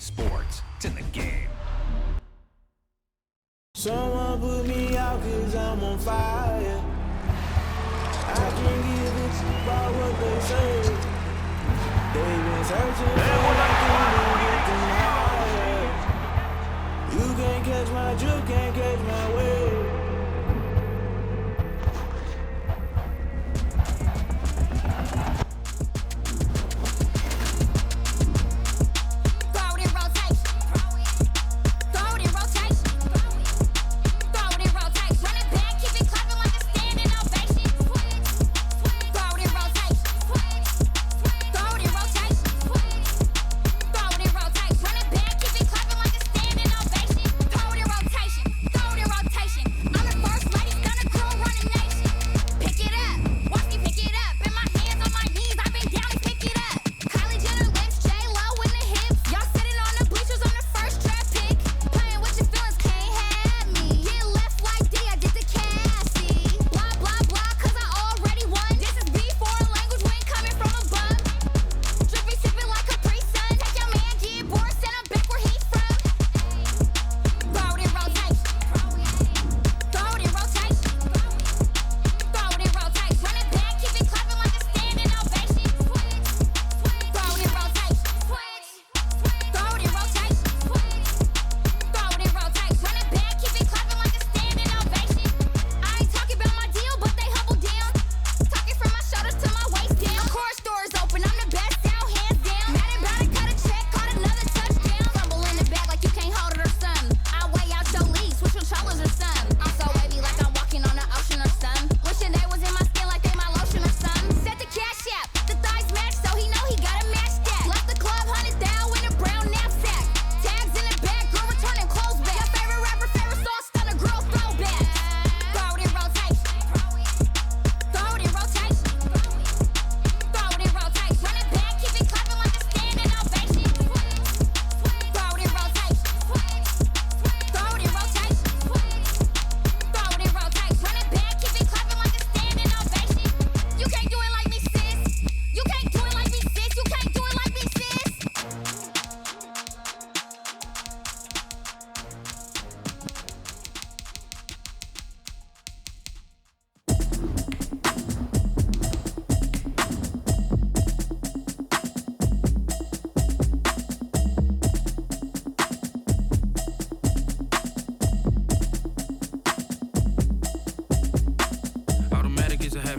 sports. It's in the game. Someone put me out 'cause I'm on fire. I can't give a shit about what they say. They've been searching for nothing to get them higher. You can't catch my drift, can't catch my wave.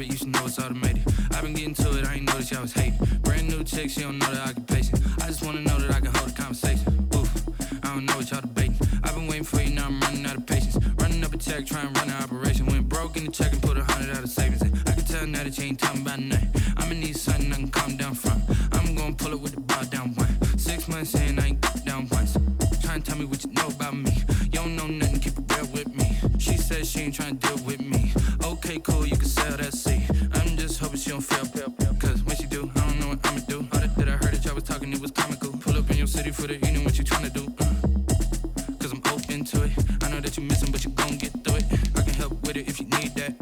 You should know it's automated. I've been getting to it, I ain't noticed y'all was hating. Brand new chick, she don't know the occupation. I just wanna know that I can hold a conversation. Oof, I don't know what y'all debating. I've been waiting for you, now I'm running out of patience. Running up a check, trying to run an operation. Went broke in the check and put 100 out of savings in. I can tell now that you ain't talking about nothing. I'ma need something I can calm down from. I'm gonna pull it with the bar down one. 6 months in, I ain't down once. Trying to tell me what you know about me. You don't know nothing, keep it real with me. She said she ain't trying to deal with me. Okay, cool, you can sell that seed. I'm just hoping she don't fail. Cause when she do, I don't know what I'ma do. All that I heard that y'all was talking, it was comical. Pull up in your city for the evening, what you tryna do? Cause I'm open to it. I know that you missing, but you gon' get through it. I can help with it if you need that.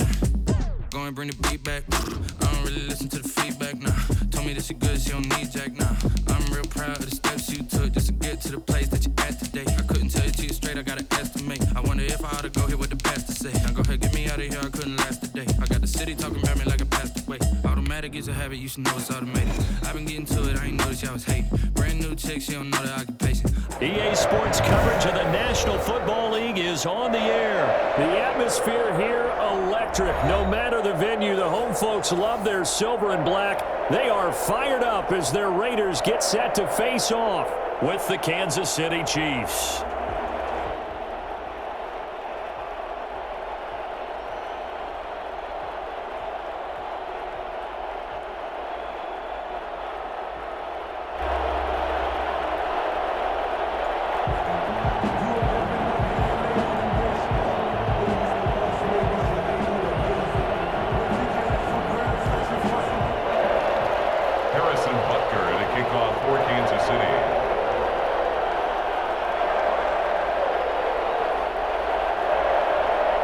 Go and bring the beat back. I don't really listen to the feedback, nah. Told me that she good, she don't need jack, nah. I'm real proud of the steps you took just to get to the place that you at today. I couldn't tell you to you straight, I gotta estimate. I wonder if I ought to go here with the pastor say. Now go ahead, get me out of here, I couldn't last a day. I got the city talking about me like a passed away. Automatic is a habit, you should know it's automated. I've been getting to it, I ain't noticed y'all was hating. Brand new chick, she don't know the occupation. EA Sports coverage of the National Football League is on the air. The atmosphere here, electric. No matter the venue, the home folks love their silver and black. They are fired up as their Raiders get set to face off with the Kansas City Chiefs.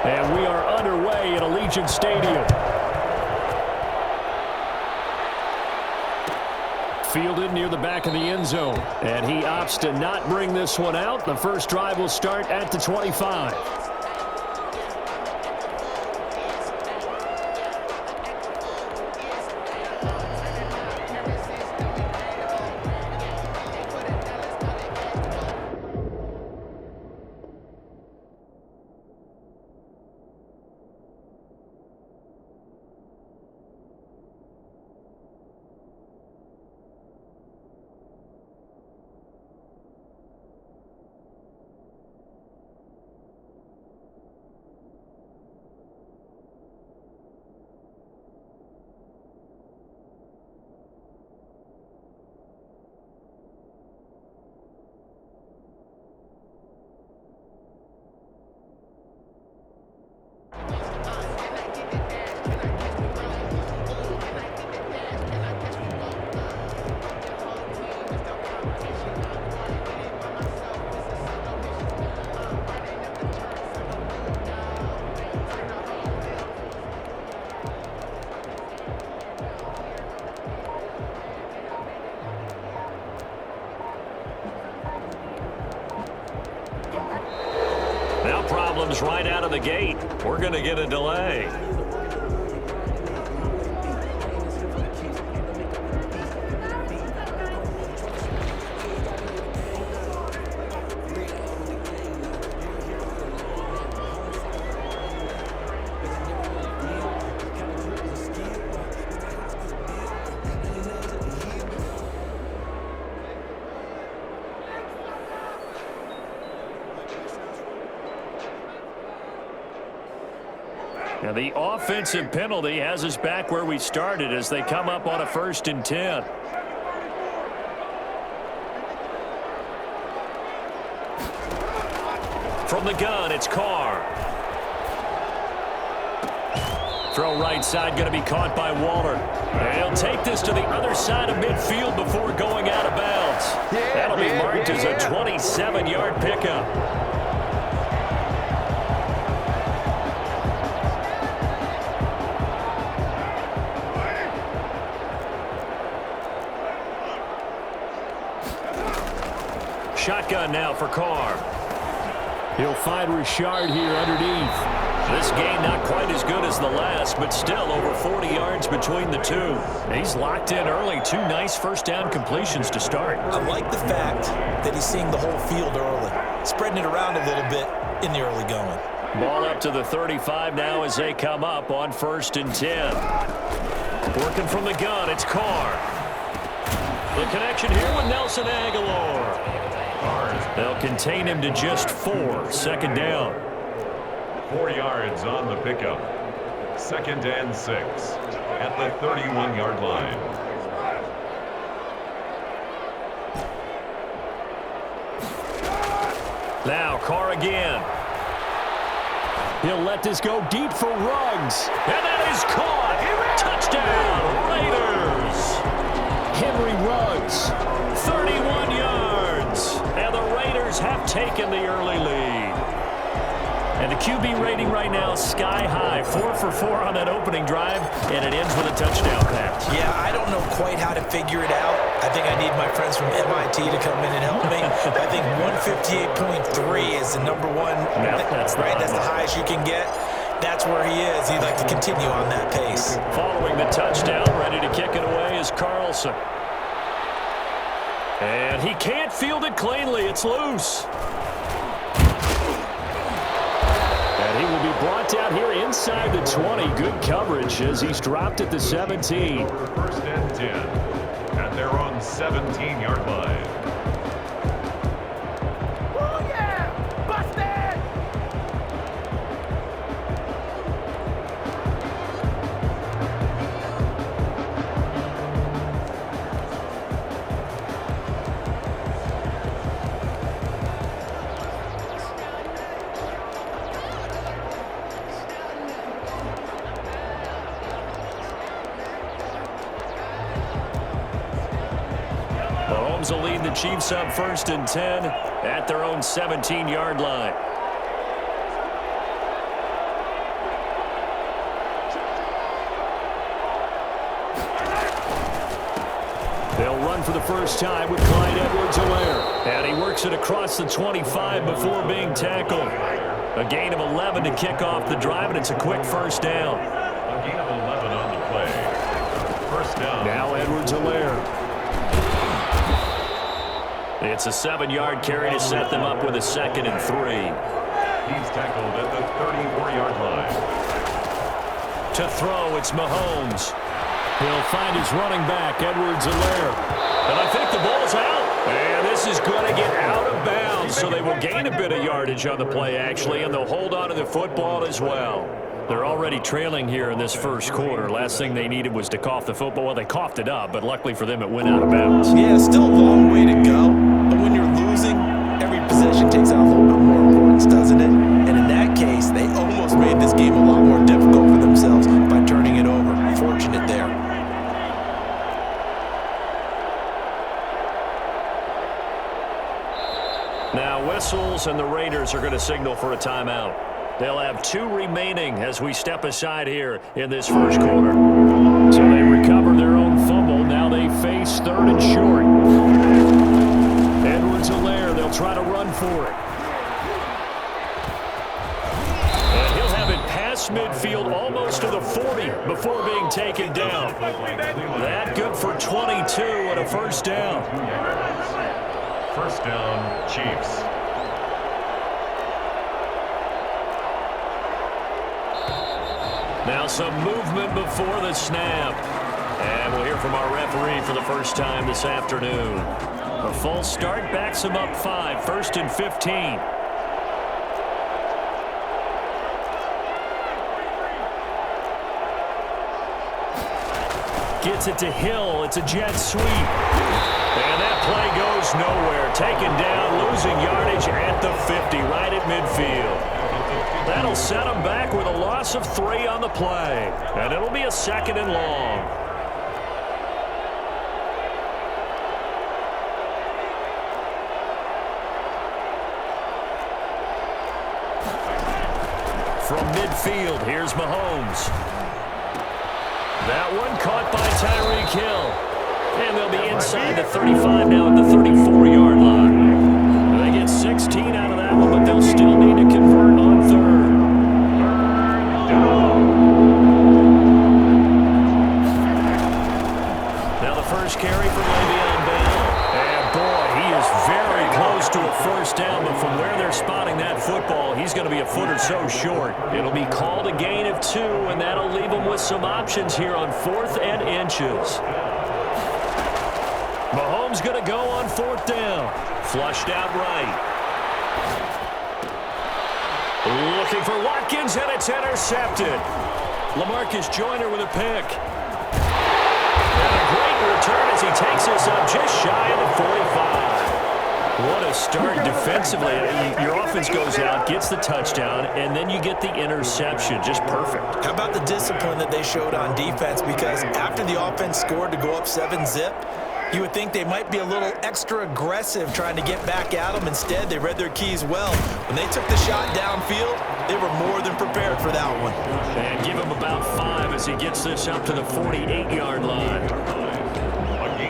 And we are underway at Allegiant Stadium. fielded near the back of the end zone. And he opts to not bring this one out. The first drive will start at the 25. Now problems right out of the gate. We're going to get a delay. Now the offensive penalty has us back where we started as they come up on a 1st and 10. From the gun, it's Carr. Throw right side, going to be caught by Waller. He'll take this to the other side of midfield before going out of bounds. That'll be marked as a 27-yard pickup. Shotgun now for Carr. He'll find Richard here underneath. This game not quite as good as the last, but still over 40 yards between the two. He's locked in early. 2 nice first down completions to start. I like the fact that he's seeing the whole field early, spreading it around a little bit in the early going. Ball up to the 35 now as they come up on 1st and 10. Working from the gun, it's Carr. The connection here with Nelson Aguilar. They'll contain him to just 4. 2nd down. 4 yards on the pickup. 2nd and 6 at the 31-yard line. Now Carr again. He'll let this go deep for Ruggs. And that is caught. Touchdown, Raiders. Henry Ruggs, 31 yards. And the Raiders have taken the early lead. And the QB rating right now sky high. 4 for 4 on that opening drive, and it ends with a touchdown pass. Yeah, I don't know quite how to figure it out. I think I need my friends from MIT to come in and help me. I think 158.3 is the number one. Yeah, that's right. That's the highest you can get. That's where he is. He'd like to continue on that pace. Following the touchdown, ready to kick it away is Carlson. And he can't field it cleanly. It's loose. And he will be brought down here inside the 20. Good coverage as he's dropped at the 17. 1st and 10 at their own 17-yard line. Oh, yeah! Busted! Mahomes will lead the Chiefs up 1st and 10 at their own 17-yard line. They'll run run for the first time with Clyde Edwards-Helaire. And he works it across the 25 before being tackled. A gain of 11 to kick off the drive, and it's a quick first down. A gain of 11 on the play. First down. Now Edwards-Helaire. It's a 7-yard carry to set them up with a 2nd and 3. He's tackled at the 34-yard line. To throw, it's Mahomes. He'll find his running back, Edwards-Helaire. And I think the ball's out. And this is going to get out of bounds, so they will gain a bit of yardage on the play, actually, and they'll hold on to the football as well. They're already trailing here in this first quarter. Last thing they needed was to cough the football. Well, they coughed it up, but luckily for them, it went out of bounds. Yeah, still a long way to go. But when you're losing, every possession takes on a little bit more importance, doesn't it? And in that case, they almost made this game a lot more difficult for themselves by turning it over. Fortunate there. Now whistles, and the Raiders are going to signal for a timeout. They'll have 2 remaining as we step aside here in this first quarter. So they recover their own fumble. Now they face 3rd and short. Edwards-Helaire, they'll try to run for it. And he'll have it past midfield almost to the 40 before being taken down. That good for 22 and a first down. First down, Chiefs. Now some movement before the snap. And we'll hear from our referee for the first time this afternoon. A false start backs him up 5, 1st and 15. Gets it to Hill. It's a jet sweep. And that play goes nowhere. Taken down, losing yardage at the 50, right at midfield. That'll set them back with a loss of 3 on the play. And it'll be a 2nd and long. From midfield, here's Mahomes. That one caught by Tyreek Hill. And they'll be inside the 35 now at the 34-yard line. They get 16 out of that one, but they'll still need to convert on 3rd. Now the first carry for Le'Veon Bell. And boy, he is very close to a first down, but from where they're spotting that football, he's going to be a foot or so short. It'll be called a gain of 2, and that'll leave them with some options here on 4th and inches. Mahomes going to go on 4th down. Flushed out right. Looking for Watkins, and it's intercepted. LaMarcus Joyner with a pick. And a great return as he takes us up just shy of the 45. What a start defensively. Your offense goes out, gets the touchdown, and then you get the interception. Just perfect. How about the discipline that they showed on defense? Because after the offense scored to go up 7-zip, you would think they might be a little extra aggressive trying to get back at them. Instead, they read their keys well. When they took the shot downfield, they were more than prepared for that one. And give him about 5 as he gets this up to the 48-yard line.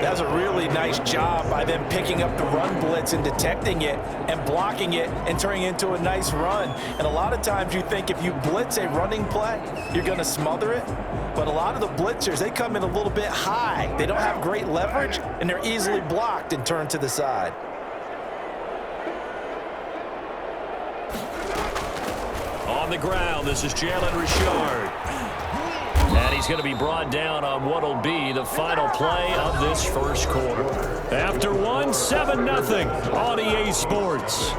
That's a really nice job by them picking up the run blitz and detecting it and blocking it and turning it into a nice run. And a lot of times you think if you blitz a running play, you're going to smother it. But a lot of the blitzers, they come in a little bit high. They don't have great leverage, and they're easily blocked and turned to the side. On the ground, this is Jalen Richard. And he's going to be brought down on what will be the final play of this first quarter. After 1, 7-0 on EA Sports.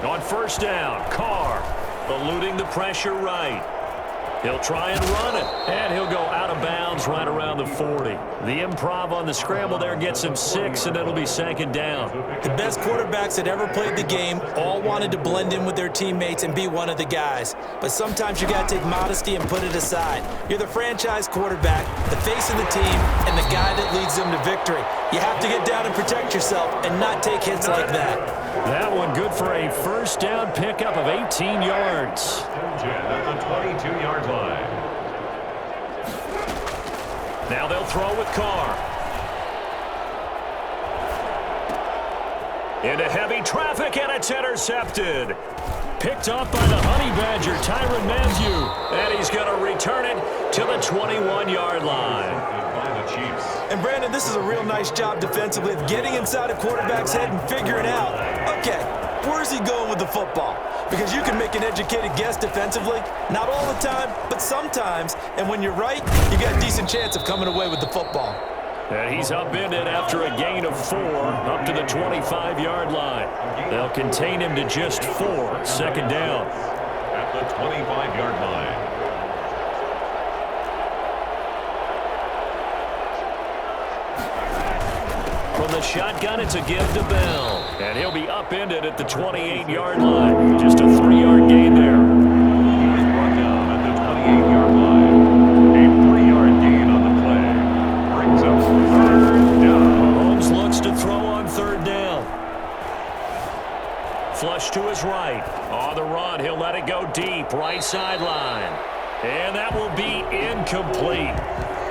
On first down, Carr eluding the pressure right. He'll try and run it, and he'll go out of bounds right around the 40. The improv on the scramble there gets him 6, and it'll be 2nd down. The best quarterbacks that ever played the game all wanted to blend in with their teammates and be one of the guys. But sometimes you got to take modesty and put it aside. You're the franchise quarterback, the face of the team, and the guy that leads them to victory. You have to get down and protect yourself and not take hits like that. That one good for a first down pickup of 18 yards. 10 at the 22-yard line. Now they'll throw with Carr. Into heavy traffic, and it's intercepted. Picked off by the Honey Badger, Tyrann Mathieu. And he's going to return it to the 21-yard line. And, Brandon, this is a real nice job defensively of getting inside a quarterback's head and figuring out, okay, where's he going with the football? Because you can make an educated guess defensively, not all the time, but sometimes. And when you're right, you got a decent chance of coming away with the football. And he's upended after a gain of 4 up to the 25-yard line. They'll contain him to just 4, second down. At the 25-yard line. From the shotgun, it's a give to Bell. And he'll be upended at the 28-yard line. Just a 3-yard gain there. He is brought down at the 28-yard line. A 3-yard gain on the play. Brings up third down. Mahomes looks to throw on third down. Flush to his right. On the run, he'll let it go deep. Right sideline. And that will be incomplete.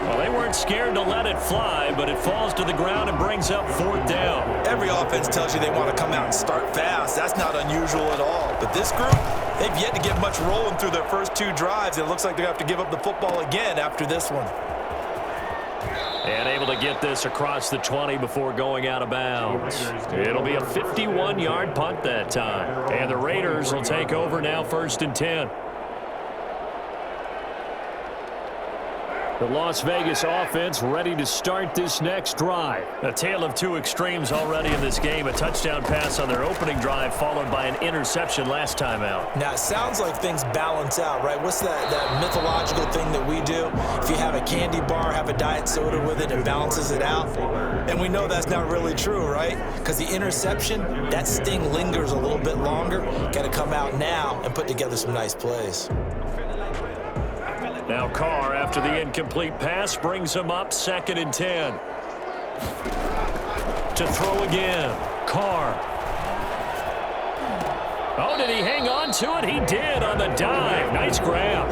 Well, they weren't scared to let it fly, but it falls to the ground and brings up fourth down. Every offense tells you they want to come out and start fast. That's not unusual at all. But this group, they've yet to get much rolling through their first 2 drives. It looks like they're going to have to give up the football again after this one. And able to get this across the 20 before going out of bounds. It'll be a 51-yard punt that time. And the Raiders will take over now, 1st and 10. The Las Vegas offense ready to start this next drive. A tale of 2 extremes already in this game. A touchdown pass on their opening drive followed by an interception last time out. Now, it sounds like things balance out, right? What's that mythological thing that we do? If you have a candy bar, have a diet soda with it, it balances it out. And we know that's not really true, right? Because the interception, that sting lingers a little bit longer. Got to come out now and put together some nice plays. Now Carr, after the incomplete pass, brings him up 2nd and 10. To throw again. Carr. Oh, did he hang on to it? He did on the dive. Nice grab.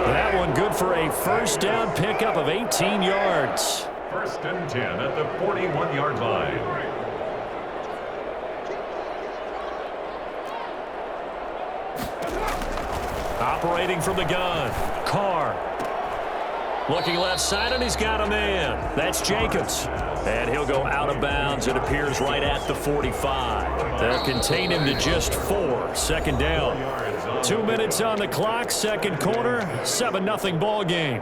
That one good for a first down pickup of 18 yards. 1st and 10 at the 41-yard line. Operating from the gun. Carr. Looking left side, and he's got a man. That's Jacobs. And he'll go out of bounds. It appears right at the 45. They'll contain him to just 4. Second down. 2 minutes on the clock. Second quarter. 7-0 ball game.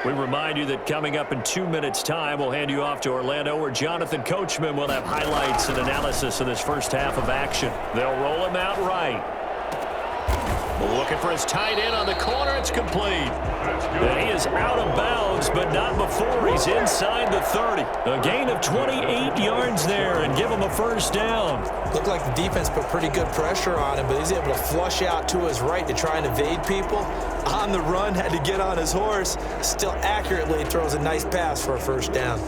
We remind you that coming up in 2 minutes' time, we'll hand you off to Orlando, where Jonathan Coachman will have highlights and analysis of this first half of action. They'll roll him out right. Looking for his tight end on the corner. It's complete. And he is out of bounds, but not before he's inside the 30. A gain of 28 yards there and give him a first down. Looked like the defense put pretty good pressure on him, but he's able to flush out to his right to try and evade people. On the run, had to get on his horse. Still accurately throws a nice pass for a first down.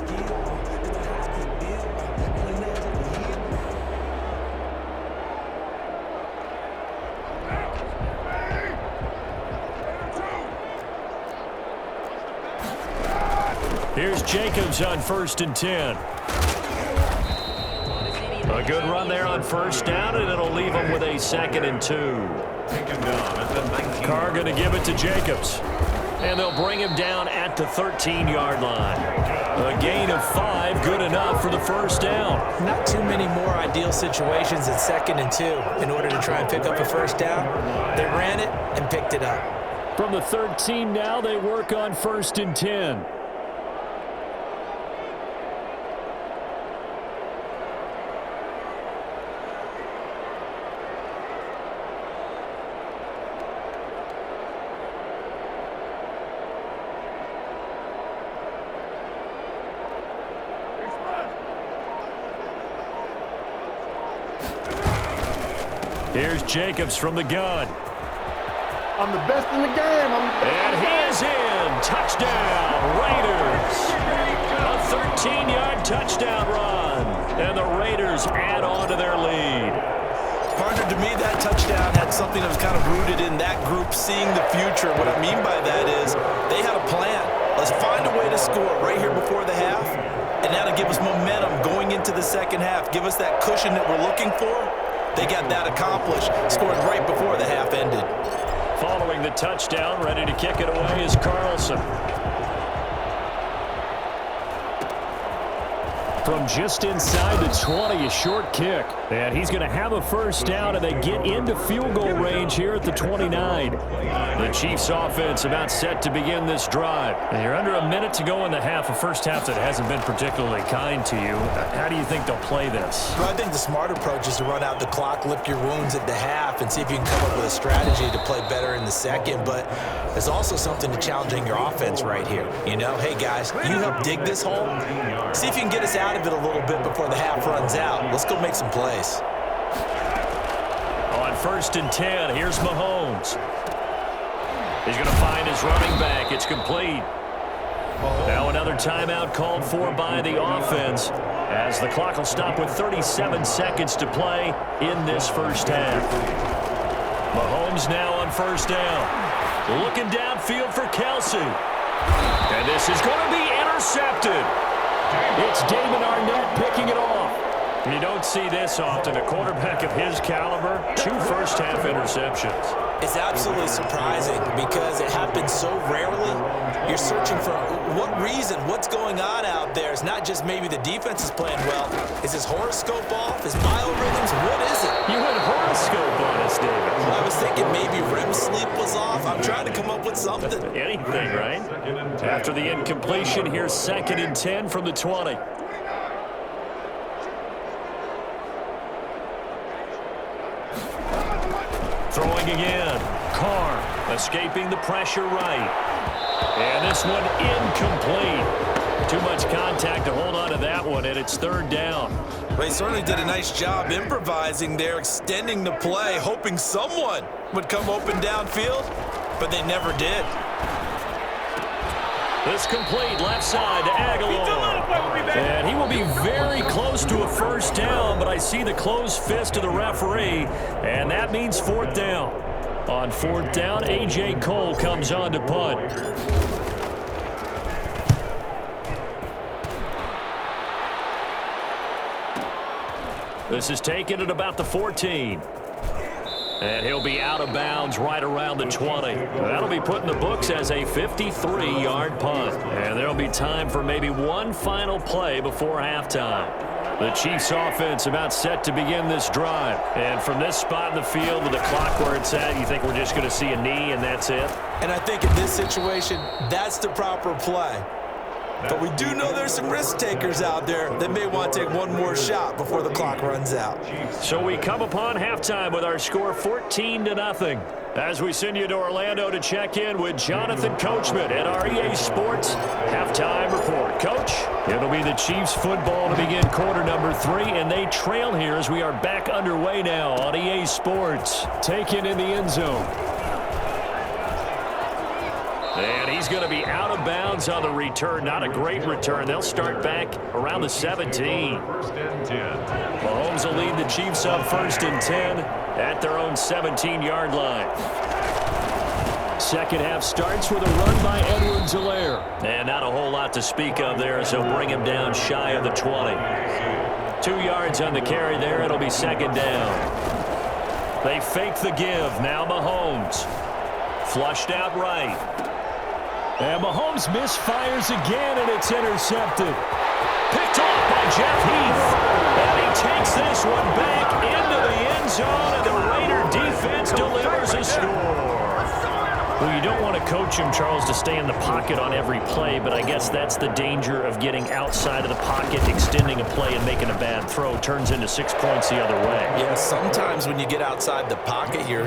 Here's Jacobs on 1st and 10. A good run there on first down, and it'll leave him with a 2nd and 2. Carr going to give it to Jacobs. And they'll bring him down at the 13-yard line. A gain of 5, good enough for the first down. Not too many more ideal situations at 2nd and 2 in order to try and pick up a first down. They ran it and picked it up. From the 13 now, they work on 1st and 10. Here's Jacobs from the gun. I'm the best in the game. And he is in. Touchdown, Raiders. A 13-yard touchdown run. And the Raiders add on to their lead. Partner, to me, that touchdown had something that was kind of rooted in that group seeing the future. What I mean by that is they had a plan. Let's find a way to score right here before the half, and that'll give us momentum going into the second half. Give us that cushion that we're looking for. They got that accomplished, scored right before the half ended. Following the touchdown, ready to kick it away is Carlson. From just inside the 20, a short kick. And he's going to have a first down, and they get into field goal range here at the 29. The Chiefs offense about set to begin this drive. And you're under a minute to go in the half, a first half that hasn't been particularly kind to you. How do you think they'll play this? Well, I think the smart approach is to run out the clock, lick your wounds at the half, and see if you can come up with a strategy to play better in the second. But there's also something to challenging your offense right here. You know, hey, guys, you help dig this hole. See if you can get us out of it a little bit before the half runs out. Let's go make some plays. On 1st and 10, here's Mahomes. He's going to find his running back. It's complete. Now another timeout called for by the offense, as the clock will stop with 37 seconds to play in this first half. Mahomes now on 1st down. Looking downfield for Kelsey. And this is going to be intercepted. It's Damon Arnett picking it off. You don't see this often. A quarterback of his caliber, 2 first-half interceptions. It's absolutely surprising because it happens so rarely. You're searching for what reason, what's going on out there. It's not just maybe the defense is playing well. Is his horoscope off? His biorhythms? What is it? You had horoscope on us, David. Well, I was thinking maybe REM sleep was off. I'm trying to come up with something. Anything, right? After the incompletion, here's 2nd and 10 from the 20. Throwing again. Carr escaping the pressure right. And this one incomplete. Too much contact to hold on to that one, and it's 3rd down. Well, he certainly did a nice job improvising there, extending the play, hoping someone would come open downfield, but they never did. This complete left side to Aguilar. And he will be very close to a first down, but I see the closed fist of the referee, and that means 4th down. On 4th down, A.J. Cole comes on to punt. This is taken at about the 14. And he'll be out of bounds right around the 20. That'll be put in the books as a 53-yard punt. And there'll be time for maybe one final play before halftime. The Chiefs offense about set to begin this drive. And from this spot in the field with the clock where it's at, you think we're just going to see a knee and that's it? And I think in this situation, that's the proper play. But we do know there's some risk takers out there that may want to take one more shot before the clock runs out. So we come upon halftime with our score 14-0. As we send you to Orlando to check in with Jonathan Coachman at our EA Sports Halftime Report. Coach, it'll be the Chiefs football to begin quarter number 3, and they trail here as we are back underway now on EA Sports. Taken in the end zone. And he's going to be out of bounds on the return. Not a great return. They'll start back around the 17. 1st and 10. Mahomes will lead the Chiefs up 1st and 10 at their own 17-yard line. Second half starts with a run by Edwards-Helaire. And not a whole lot to speak of there, so bring him down shy of the 20. 2 yards on the carry there. It'll be 2nd down. They fake the give. Now Mahomes. Flushed out right. And Mahomes misfires again, and it's intercepted. Picked off by Jeff Heath. And he takes this one back into the end zone, and the Raider defense delivers a score. Well, you don't want to coach him, Charles, to stay in the pocket on every play, but I guess that's the danger of getting outside of the pocket, extending a play, and making a bad throw. Turns into 6 points the other way. Yeah, sometimes when you get outside the pocket, your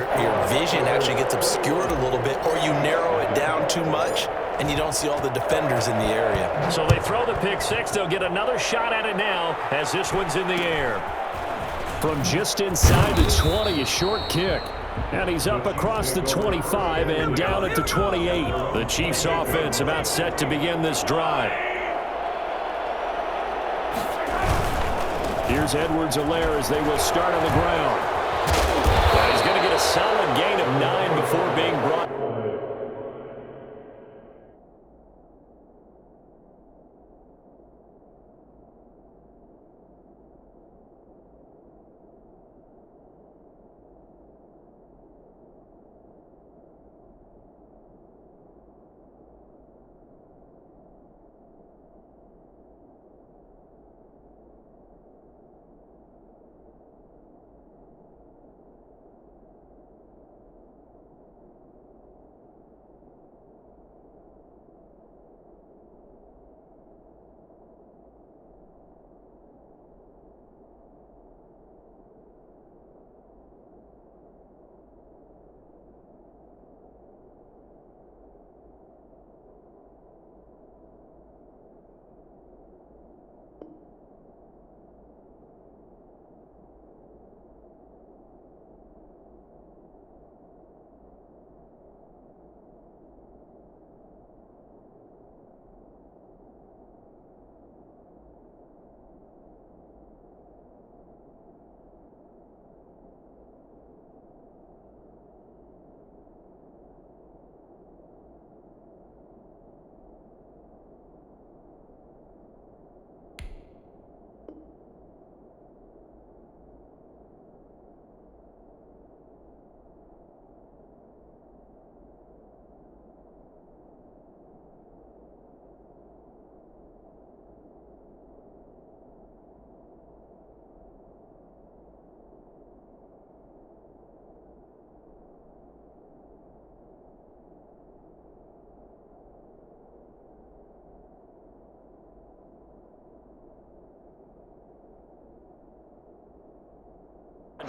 vision actually gets obscured a little bit, or you narrow it down too much, and you don't see all the defenders in the area. So they throw the pick six. They'll get another shot at it now as this one's in the air. From just inside the 20, a short kick. And he's up across the 25 and down at the 28. The Chiefs offense about set to begin this drive. Here's Edwards-Helaire as they will start on the ground. He's going to get a solid gain of 9 before being brought.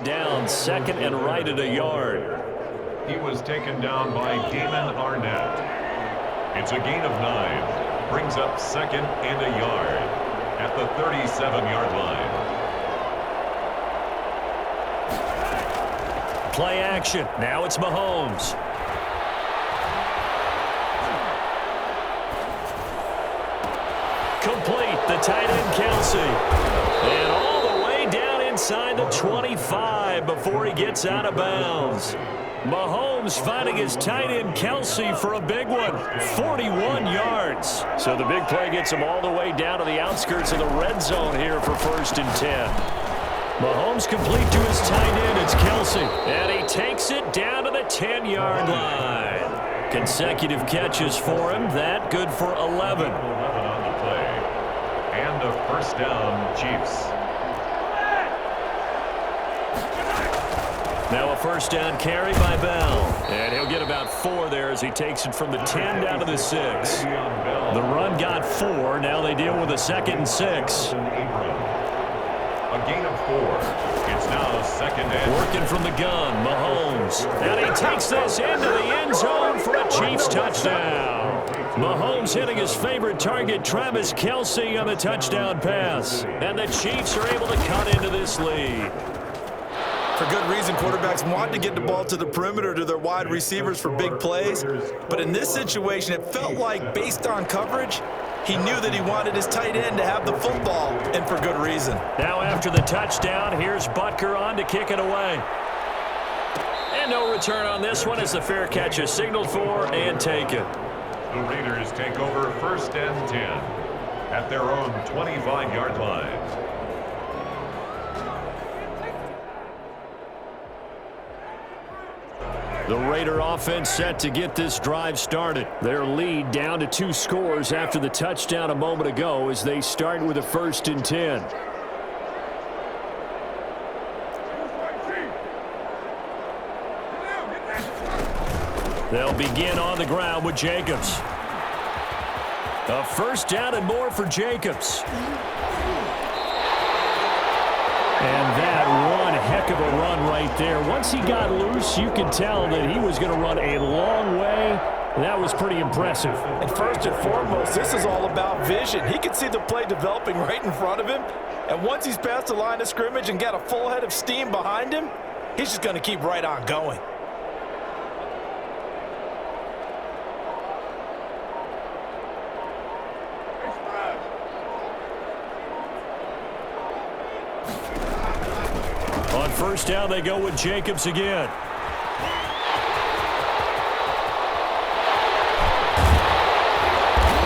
Down, second and right at a yard. He was taken down by Damon Arnett. It's a gain of 9. Brings up second and a yard at the 37-yard line. Play action. Now it's Mahomes. Complete. The tight end, Kelsey. And all the way down inside the 25 before he gets out of bounds. Mahomes finding his tight end, Kelsey, for a big one. 41 yards. So the big play gets him all the way down to the outskirts of the red zone here for 1st and 10. Mahomes complete to his tight end. It's Kelsey. And he takes it down to the 10-yard line. Consecutive catches for him. That good for 11. 11 on the play. And a first down, Chiefs. Now a first down carry by Bell. And he'll get about 4 there as he takes it from the 10 down to the 6. The run got 4. Now they deal with a 2nd and 6. A gain of 4. It's now 2nd and... Working from the gun, Mahomes. And he takes this into the end zone for a Chiefs touchdown. Mahomes hitting his favorite target, Travis Kelce, on the touchdown pass. And the Chiefs are able to cut into this lead. For good reason, quarterbacks want to get the ball to the perimeter to their wide receivers for big plays. But in this situation, it felt like, based on coverage, he knew that he wanted his tight end to have the football, and for good reason. Now after the touchdown, here's Butker on to kick it away. And no return on this one as the fair catch is signaled for and taken. The Raiders take over 1st and 10 at their own 25-yard line. The Raider offense set to get this drive started. Their lead down to 2 scores after the touchdown a moment ago as they start with a 1st and 10. They'll begin on the ground with Jacobs. A first down and more for Jacobs. And that one heck of a run right there. Once he got loose, you could tell that he was going to run a long way. That was pretty impressive. And first and foremost, this is all about vision. He can see the play developing right in front of him. And once he's past the line of scrimmage and got a full head of steam behind him, he's just going to keep right on going. On first down, they go with Jacobs again.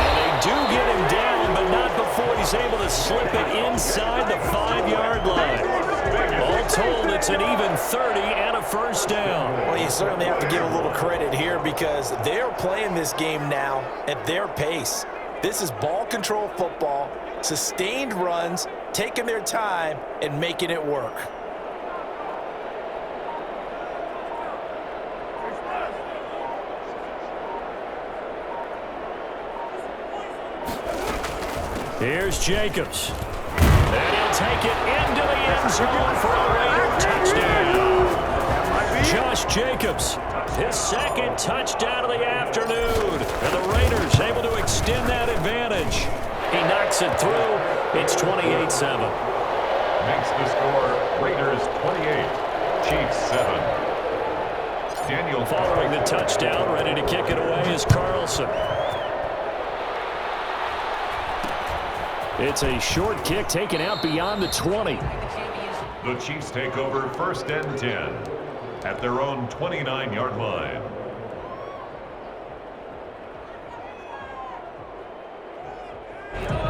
And they do get him down, but not before he's able to slip it inside the 5-yard line. All told, it's an even 30 and a first down. Well, you certainly have to give a little credit here because they're playing this game now at their pace. This is ball control football, sustained runs, taking their time and making it work. Here's Jacobs. And he'll take it into the end zone for a Raider touchdown. Josh Jacobs, his second touchdown of the afternoon. And the Raiders able to extend that advantage. He knocks it through. It's 28-7. Makes the score Raiders 28, Chiefs 7. Daniel following the touchdown, ready to kick it away is Carlson. It's a short kick taken out beyond the 20. The Chiefs take over first and 10 at their own 29-yard line.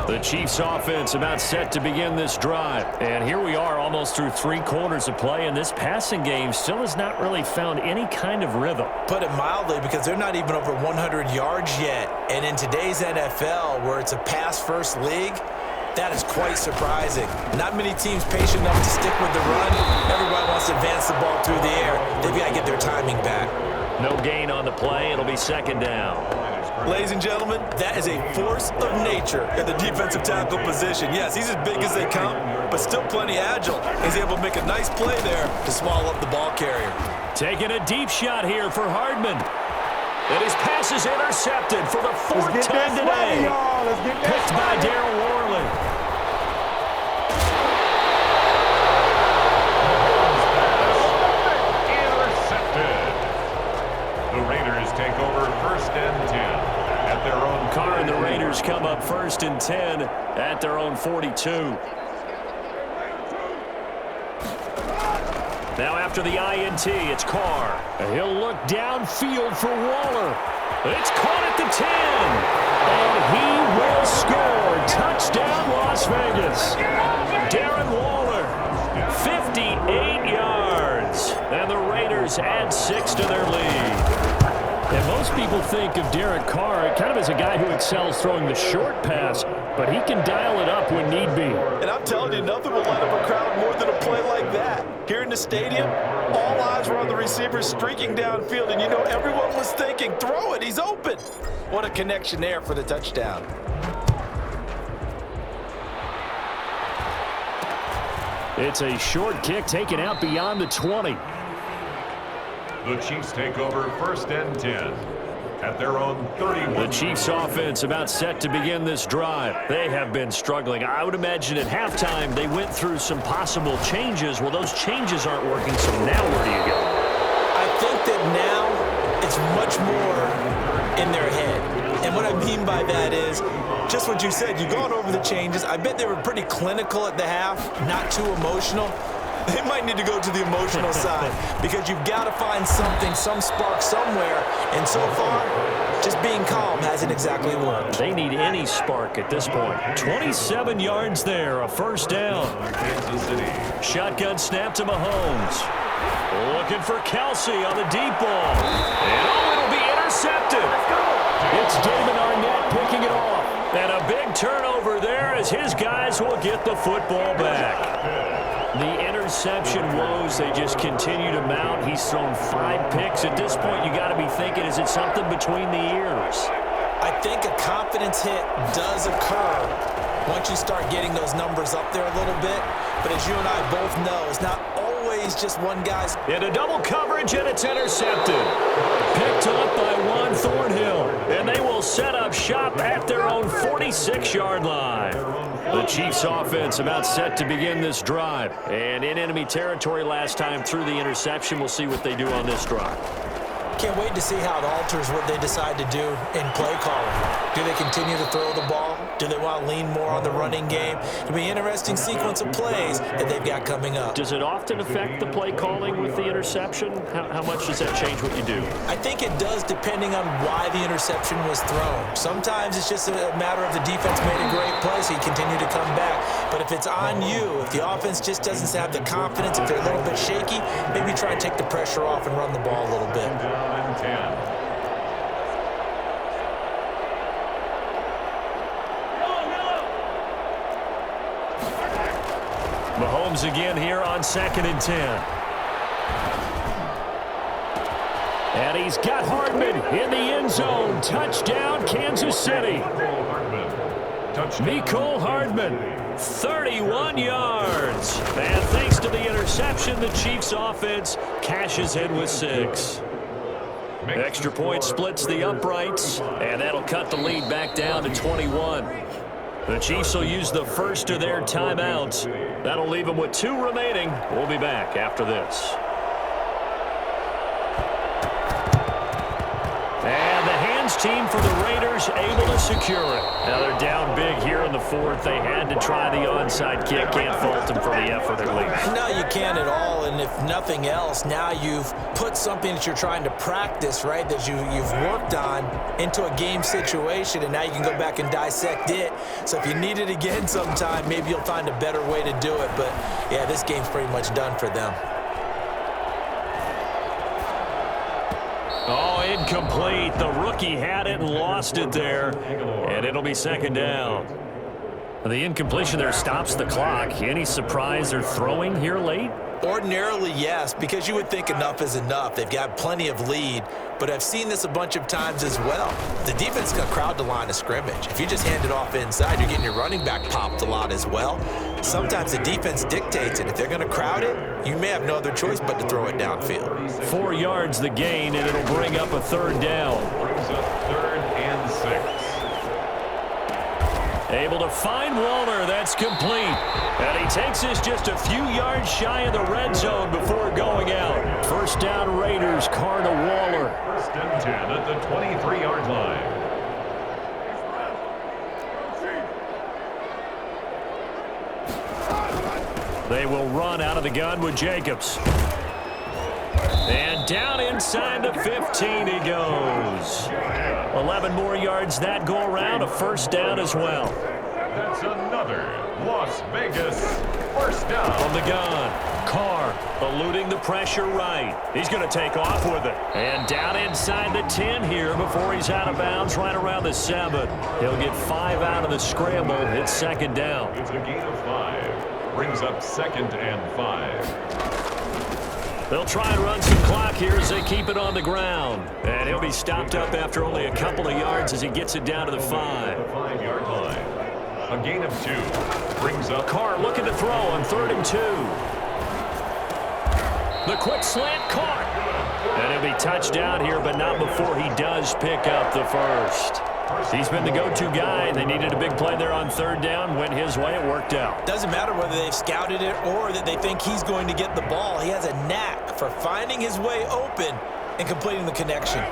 The Chiefs offense about set to begin this drive. And here we are almost through 3 quarters of play, and this passing game still has not really found any kind of rhythm. Put it mildly, because they're not even over 100 yards yet. And in today's NFL, where it's a pass-first league, that is quite surprising. Not many teams patient enough to stick with the run. Everybody wants to advance the ball through the air. They've got to get their timing back. No gain on the play. It'll be second down. Ladies and gentlemen, that is a force of nature in the defensive tackle position. Yes, he's as big as they come, but still plenty agile. He's able to make a nice play there to swallow up the ball carrier. Taking a deep shot here for Hardman. And his pass is intercepted for the 4th time today. Picked by Darren Worley. Intercepted. The Raiders take over first and 10 at their own. Carr and the Raiders come up first and 10 at their own 42. Now after the INT, it's Carr. He'll look downfield for Waller. It's caught at the 10. And he will score. Touchdown, Las Vegas. Darren Waller, 58 yards. And the Raiders add 6 to their lead. And most people think of Derek Carr kind of as a guy who excels throwing the short pass, but he can dial it up when need be. And I'm telling you, nothing will light up a crowd more than a play like that. Here in the stadium, all eyes were on the receiver streaking downfield, and you know everyone was thinking, throw it, he's open. What a connection there for the touchdown. It's a short kick taken out beyond the 20. The Chiefs take over first and 10 at their own 31. The Chiefs offense about set to begin this drive. They have been struggling. I would imagine at halftime they went through some possible changes. Well, those changes aren't working, so now where do you go? I think that now it's much more in their head. And what I mean by that is just what you said. You've gone over the changes. I bet they were pretty clinical at the half, not too emotional. They might need to go to the emotional side because you've got to find something, some spark somewhere. And so far, just being calm hasn't exactly worked. They need any spark at this point. 27 yards there, a first down. Kansas City. Shotgun snap to Mahomes. Looking for Kelsey on the deep ball. And it'll be intercepted. It's David Arnett picking it off. And a big turnover there as his guys will get the football back. The interception woes, they just continue to mount. He's thrown 5 picks. At this point, you got to be thinking, is it something between the ears? I think a confidence hit does occur once you start getting those numbers up there a little bit. But as you and I both know, it's not always just one guy's. Into double coverage, and it's intercepted. Picked up by Juan Thornhill. And they will set up shop at their own 46-yard line. The Chiefs offense about set to begin this drive. And in enemy territory last time through the interception. We'll see what they do on this drive. Can't wait to see how it alters what they decide to do in play calling. Do they continue to throw the ball? Do they want to lean more on the running game? It'll be an interesting sequence of plays that they've got coming up. Does it often affect the play calling with the interception? How much does that change what you do? I think it does, depending on why the interception was thrown. Sometimes it's just a matter of the defense made a great play, so you continue to come back. But if it's on you, if the offense just doesn't have the confidence, if they're a little bit shaky, maybe try and take the pressure off and run the ball a little bit. Down and 10. Mahomes again here on 2nd and 10. And he's got Hardman in the end zone. Touchdown, Kansas City. Mecole Hardman, 31 yards. And thanks to the interception, the Chiefs offense cashes in with 6. Extra point splits the uprights, and that'll cut the lead back down to 21. The Chiefs will use the first of their timeouts. That'll leave them with 2 remaining. We'll be back after this. And the hands team for the Raiders able to secure it. Now they're down big here in the 4th. They had to try the onside kick. Can't fault them for the effort at least. No, you can't at all. And if nothing else, now you've put something that you're trying to practice, right, that you've worked on into a game situation, and now you can go back and dissect it. So if you need it again sometime, maybe you'll find a better way to do it. But, yeah, this game's pretty much done for them. Oh, incomplete. The rookie had it and lost it there, and it'll be 2nd down. The incompletion there stops the clock. Any surprise they're throwing here late? Ordinarily, yes, because you would think enough is enough. They've got plenty of lead, but I've seen this a bunch of times as well. The defense is going to crowd the line of scrimmage. If you just hand it off inside, you're getting your running back popped a lot as well. Sometimes the defense dictates it. If they're going to crowd it, you may have no other choice but to throw it downfield. 4 yards the gain, and it'll bring up a 3rd down. Brings up 3rd and 6. Able to find Waller. That's complete. And he takes us just a few yards shy of the red zone before going out. 1st down Raiders, Carr to Waller. 1st and 10 at the 23-yard line. They will run out of the gun with Jacobs. And down inside the 15 he goes. 11 more yards that go around, a 1st down as well. That's another Las Vegas 1st down. On the gun, Carr eluding the pressure right. He's going to take off with it. And down inside the 10 here before he's out of bounds right around the 7. He'll get 5 out of the scramble. It's 2nd down. It's a gain of 5. Brings up 2nd and 5. They'll try and run some clock here as they keep it on the ground. And he'll be stopped up after only a couple of yards as he gets it down to the 5. The 5-yard line. A gain of 2. Brings up Carr looking to throw on 3rd and 2. The quick slant caught. And he'll be touched down here, but not before he does pick up the 1st. He's been the go-to guy. They needed a big play there on 3rd down. Went his way. It worked out. Doesn't matter whether they've scouted it or that they think he's going to get the ball. He has a knack for finding his way open and completing the connection.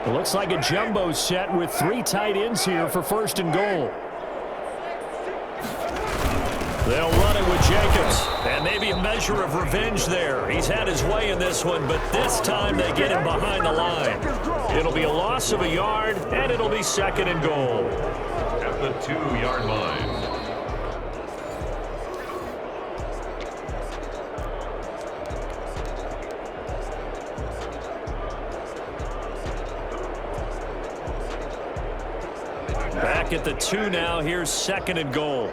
It looks like a jumbo set with 3 tight ends here for 1st and goal. They'll run it with Jacobs. And maybe a measure of revenge there. He's had his way in this one, but this time they get him behind the line. It'll be a loss of a yard, and it'll be 2nd and goal. At the 2-yard line. Back at the 2 now. Here's 2nd and goal.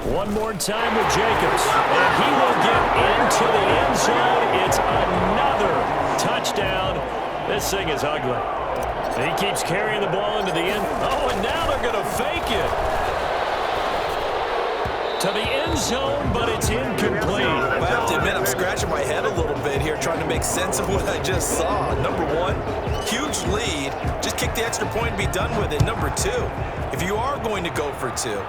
One more time with Jacobs. And he will get into the end zone. It's another touchdown. This thing is ugly. He keeps carrying the ball into the end. Oh, and now they're going to fake it. To the end zone, but it's incomplete. I have to admit, I'm scratching my head a little bit here trying to make sense of what I just saw. Number one, huge lead. Just kick the extra point and be done with it. Number two, if you are going to go for two,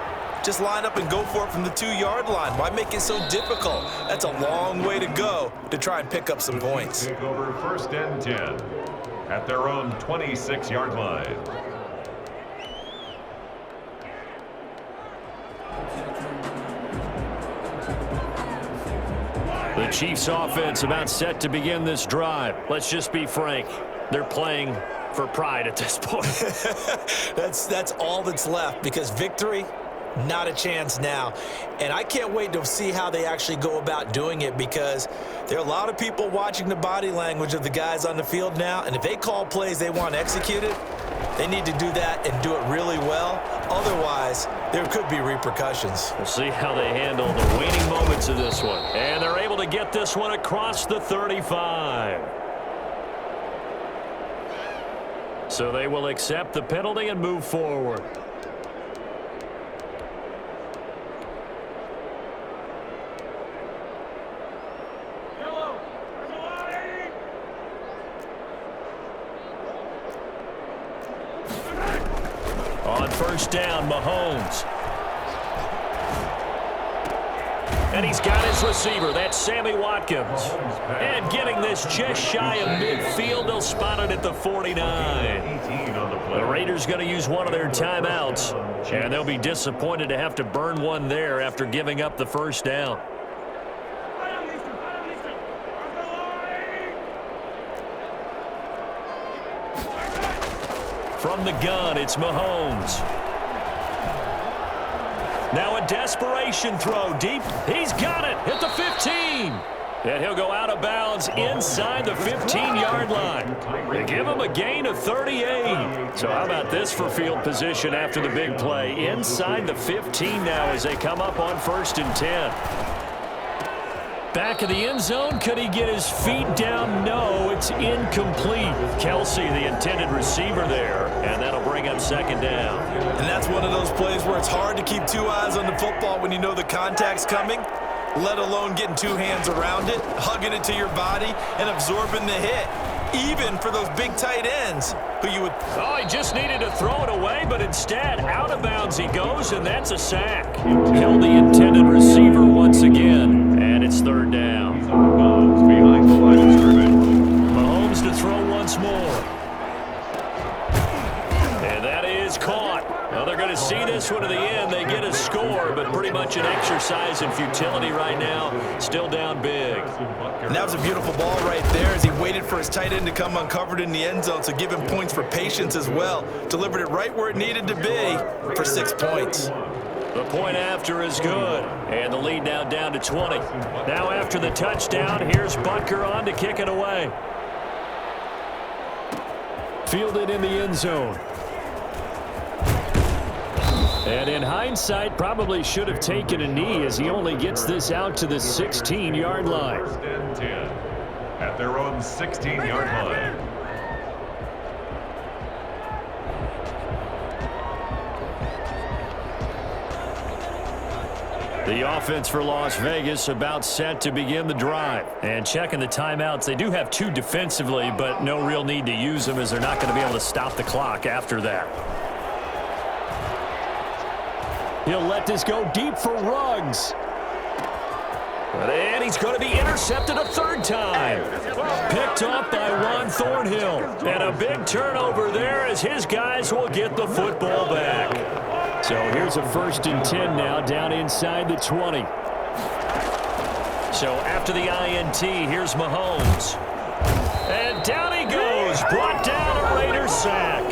just line up and go for it from the 2-yard line. Why make it so difficult? That's a long way to go to try and pick up some points. Take over 1st and 10 at their own 26-yard line. The Chiefs offense about set to begin this drive. Let's just be frank. They're playing for pride at this point. That's all that's left, because victory, not a chance now. And I can't wait to see how they actually go about doing it, because there are a lot of people watching the body language of the guys on the field now, and if they call plays they want executed, they need to do that and do it really well. Otherwise, there could be repercussions. We'll see how they handle the waning moments of this one. And they're able to get this one across the 35. So they will accept the penalty and move forward. On 1st down, Mahomes. And he's got his receiver. That's Sammy Watkins. And getting this just shy of midfield. They'll spot it at the 49. The Raiders going to use one of their timeouts. And they'll be disappointed to have to burn one there after giving up the 1st down. From the gun, it's Mahomes. Now a desperation throw deep. He's got it at the 15. And he'll go out of bounds inside the 15-yard line. They give him a gain of 38. So how about this for field position after the big play? Inside the 15 now as they come up on 1st and 10. Back of the end zone. Could he get his feet down? No, it's incomplete. Kelsey, the intended receiver there, and that'll bring up 2nd down. And that's one of those plays where it's hard to keep 2 eyes on the football when you know the contact's coming, let alone getting 2 hands around it, hugging it to your body, and absorbing the hit, even for those big tight ends who you would... Oh, he just needed to throw it away, but instead, out of bounds he goes, and that's a sack. Held the intended receiver once again, and it's 3rd down. Behind the line of scrimmage. Mahomes to throw once more. And that is caught. Well, they're going to see this one to the end. They get a score, but pretty much an exercise in futility right now. Still down big. And that was a beautiful ball right there as he waited for his tight end to come uncovered in the end zone, so give him points for patience as well. Delivered it right where it needed to be for 6 points. The point after is good, and the lead now down to 20. Now after the touchdown, here's Butker on to kick it away. Fielded in the end zone. And in hindsight, probably should have taken a knee as he only gets this out to the 16-yard line. 1st and 10 at their own 16-yard line. The offense for Las Vegas about set to begin the drive. And checking the timeouts, they do have 2 defensively, but no real need to use them as they're not going to be able to stop the clock after that. He'll let this go deep for Ruggs. And he's going to be intercepted a 3rd time. Picked off by Juan Thornhill. And a big turnover there as his guys will get the football back. So here's a 1st and 10 now down inside the 20. So after the INT, here's Mahomes. And down he goes. Brought down a Raiders sack.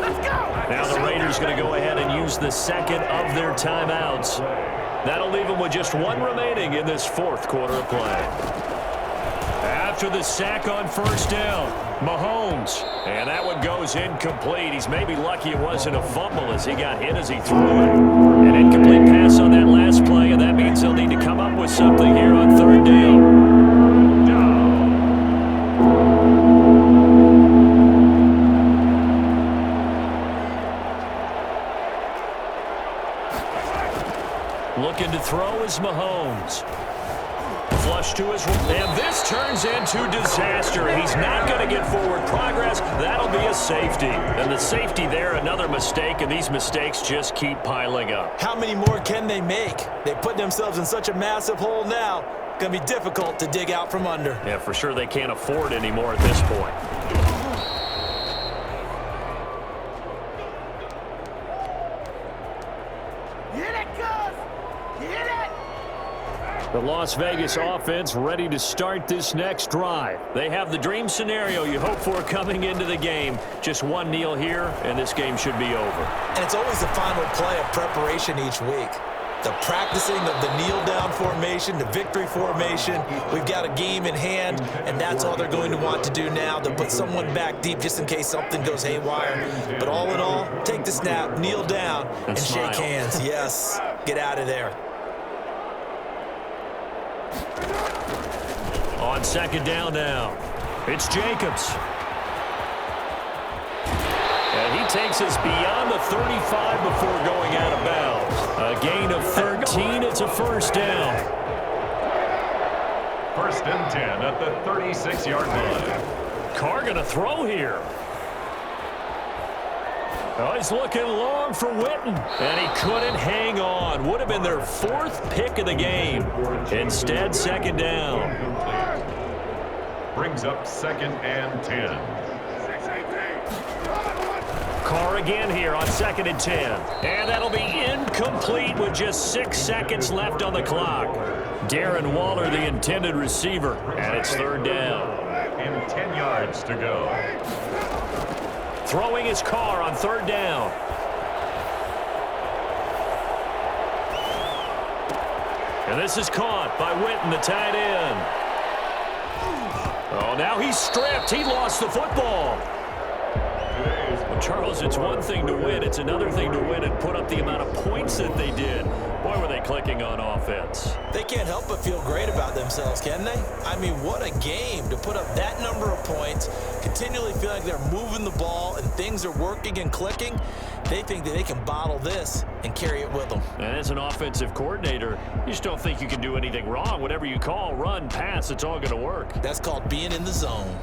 Now the Raiders going to go ahead and use the 2nd of their timeouts. That'll leave them with just 1 remaining in this 4th quarter of play. After the sack on 1st down, Mahomes. And that one goes incomplete. He's maybe lucky it wasn't a fumble as he got hit as he threw it. An incomplete pass on that last play, and that means they'll need to come up with something here on 3rd down. Looking to throw is Mahomes. Jones. Flush to his right, and this turns into disaster. He's not going to get forward progress. That'll be a safety. And the safety there, another mistake, and these mistakes just keep piling up. How many more can they make? They put themselves in such a massive hole now. Going to be difficult to dig out from under. Yeah, for sure they can't afford anymore at this point. The Las Vegas offense ready to start this next drive. They have the dream scenario you hope for coming into the game. Just one kneel here, and this game should be over. And it's always the final play of preparation each week. The practicing of the kneel-down formation, the victory formation. We've got a game in hand, and that's all they're going to want to do now. They'll put someone back deep just in case something goes haywire. But all in all, take the snap, kneel down, and shake hands. Yes, get out of there. On second down now, it's Jacobs. And he takes us beyond the 35 before going out of bounds. A gain of 13, it's a first down. First and 10 at the 36-yard line. Carr going to throw here. Oh, he's looking long for Witten, and he couldn't hang on. Would have been their fourth pick of the game. Instead, second down. Brings up second and 10. Carr again here on second and 10. And that'll be incomplete with just 6 seconds left on the clock. Darren Waller, the intended receiver, and it's third down. And 10 yards to go. Throwing his Carr on third down. And this is caught by Witten, the tight end. Oh, now he's stripped. He lost the football. Well, Charles, it's one thing to win. It's another thing to win and put up the amount of points that they did. Boy, were they clicking on offense. They can't help but feel great about themselves, can they? I mean, what a game to put up that number of points, continually feel like they're moving the ball and things are working and clicking. They think that they can bottle this and carry it with them. And as an offensive coordinator, you just don't think you can do anything wrong. Whatever you call, run, pass, it's all going to work. That's called being in the zone.